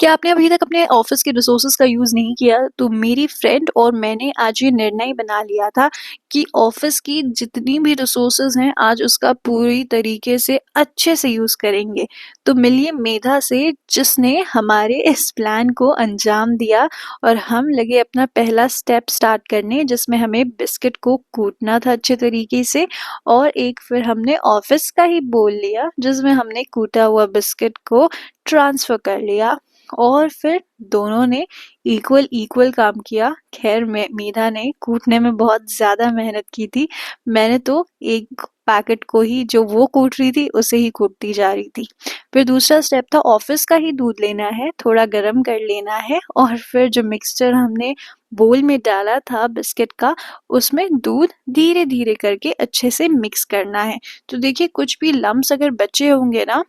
क्या आपने अभी तक अपने ऑफिस के रिसोर्सेज का यूज़ नहीं किया? तो मेरी फ्रेंड और मैंने आज ये निर्णय बना लिया था कि ऑफिस की जितनी भी रिसोर्सेज हैं आज उसका पूरी तरीके से अच्छे से यूज़ करेंगे। तो मिलिए मेधा से जिसने हमारे इस प्लान को अंजाम दिया और हम लगे अपना पहला स्टेप स्टार्ट करने जिसमें हमें बिस्किट को कूटना था अच्छे तरीके से और एक फिर हमने ऑफिस का ही बोल लिया जिसमें हमने कूटा हुआ बिस्किट को ट्रांसफ़र कर लिया। और फिर दोनों ने इक्वल इक्वल काम किया। ख़ैर मेधा ने कूटने में बहुत ज़्यादा मेहनत की थी। मैंने तो एक पैकेट को ही जो वो कूट रही थी उसे ही कूटती जा रही थी। फिर दूसरा स्टेप था ऑफ़िस का ही दूध लेना है, थोड़ा गरम कर लेना है और फिर जो मिक्सचर हमने बोल में डाला था बिस्किट का उसमें दूध धीरे-धीरे करके अच्छे से मिक्स करना है। तो देखिए कुछ भी लम्प्स अगर बचे होंगे ना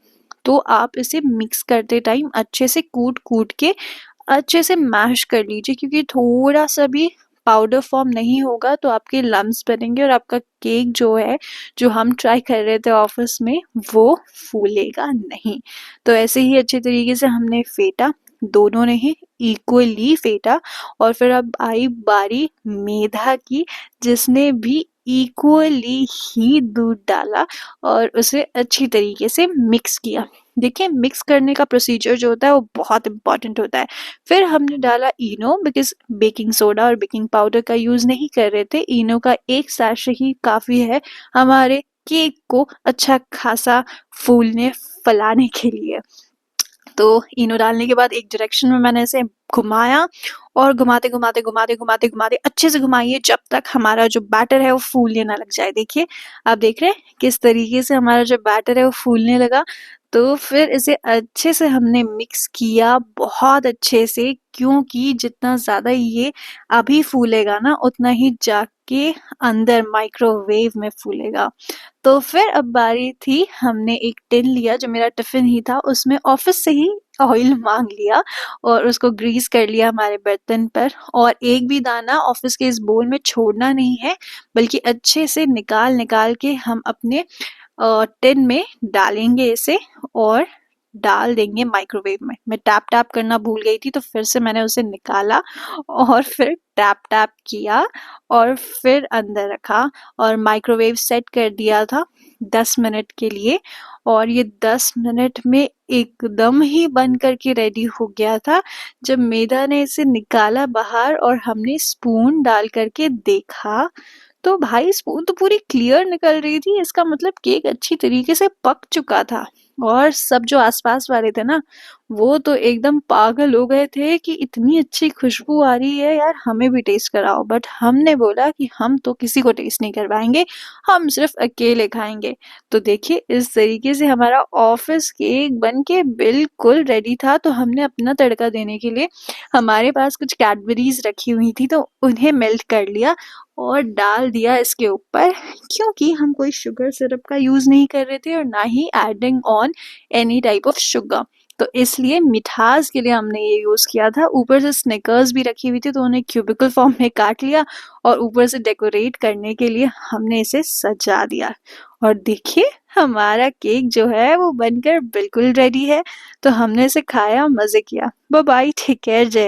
तो आप इसे मिक्स करते टाइम अच्छे से कूट-कूट के अच्छे से मैश कर लीजिए क्योंकि थोड़ा-सा भी पाउडर फॉर्म नहीं होगा तो आपके लम्प्स बनेंगे और आपका केक जो है, जो हम ट्राई कर रहे थे ऑफ़िस में, वो फूलेगा नहीं। तो ऐसे ही अच्छे तरीके से हमने फेंटा, दोनों ने ही इक्वली फेंटा और फिर अब आई बारी मेधा की जिसने भी इक्वली ही दूध डाला और उसे अच्छी तरीके से मिक्स किया। देखिए मिक्स करने का प्रोसीजर जो होता है वो बहुत इम्पोर्टेंट होता है। फिर हमने डाला इनो बिकॉज़ बेकिंग सोडा और बेकिंग पाउडर का यूज़ नहीं कर रहे थे। इनो का 1 सैशे ही काफ़ी है हमारे केक को अच्छा खासा फूलने फैलाने के लिए। तो इनो डालने के बाद एक डायरेक्शन में मैंने इसे घुमाया और घुमाते अच्छे से घुमाइए जब तक हमारा जो बैटर है वो फूलने ना लग जाए। देखिए, आप देख रहे हैं किस तरीके से हमारा जो बैटर है वो फूलने लगा। तो फिर इसे अच्छे से हमने मिक्स किया बहुत अच्छे से क्योंकि जितना ज़्यादा ये अभी फूलेगा ना उतना ही जाके अंदर माइक्रोवेव में फूलेगा। तो फिर अब बारी थी हमने एक टिन लिया जो मेरा टिफ़िन ही था उसमें ऑफ़िस से ही ऑयल माँग लिया और उसको ग्रीस कर लिया हमारे बर्तन पर और एक भी दाना ऑफ़िस के इस बोल में छोड़ना नहीं है बल्कि अच्छे से निकाल-निकाल के हम अपने टिन में डालेंगे इसे और डाल देंगे माइक्रोवेव में। मैं टैप-टैप करना भूल गई थी तो फिर से मैंने उसे निकाला और फिर टैप-टैप किया और फिर अंदर रखा और माइक्रोवेव सेट कर दिया था 10 मिनट के लिए और ये 10 मिनट में एकदम ही बन कर के रेडी हो गया था। जब मेधा ने इसे निकाला बाहर और हमने स्पून डाल कर के देखा, तो भाई स्पून तो पूरी क्लियर निकल रही थी, इसका मतलब केक अच्छी तरीके से पक चुका था। और सब जो आस-पास वाले थे ना, वो तो एकदम पागल हो गए थे कि इतनी अच्छी खुशबू आ रही है यार हमें भी टेस्ट कराओ। बट हमने बोला कि हम तो किसी को टेस्ट नहीं करवाएँगे, हम सिर्फ़ अकेले खाएँगे। तो देखिए इस तरीके से हमारा ऑफ़िस केक बन के बिल्कुल रेडी था, तो हमने अपना तड़का देने के लिए हमारे पास कुछ कैडबरीज़ रखी हुई थी तो उन्हें मेल्ट कर लिया और डाल दिया इसके ऊपर क्योंकि हम कोई शुगर सिरप का यूज़ नहीं कर रहे थे और ना ही adding on any type of sugar. तो इसलिए मिठास के लिए हमने ये यूज़ किया था। ऊपर से स्निकर्स भी रखी हुई थी तो उन्हें क्यूबिकल फॉर्म में काट लिया और ऊपर से डेकोरेट करने के लिए हमने इसे सजा दिया। और देखिए हमारा केक जो है वो बनकर बिल्कुल रेडी है। तो हमने इसे खाया, मज़े किया। बाय बाय, टेक केयर, जय